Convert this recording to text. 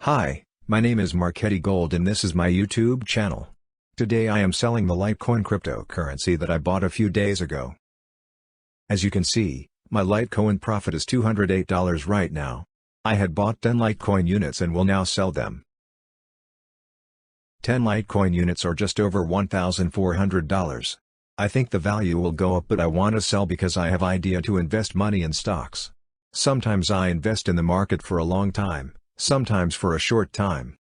Hi, my name is Marchetti Gold and this is my YouTube channel. Today I am selling the Litecoin cryptocurrency that I bought a few days ago. As you can see, my Litecoin profit is $208 right now. I had bought 10 Litecoin units and will now sell them. 10 Litecoin units are just over $1,400. I think the value will go up, but I want to sell because I have idea to invest money in stocks. Sometimes I invest in the market for a long time, sometimes for a short time.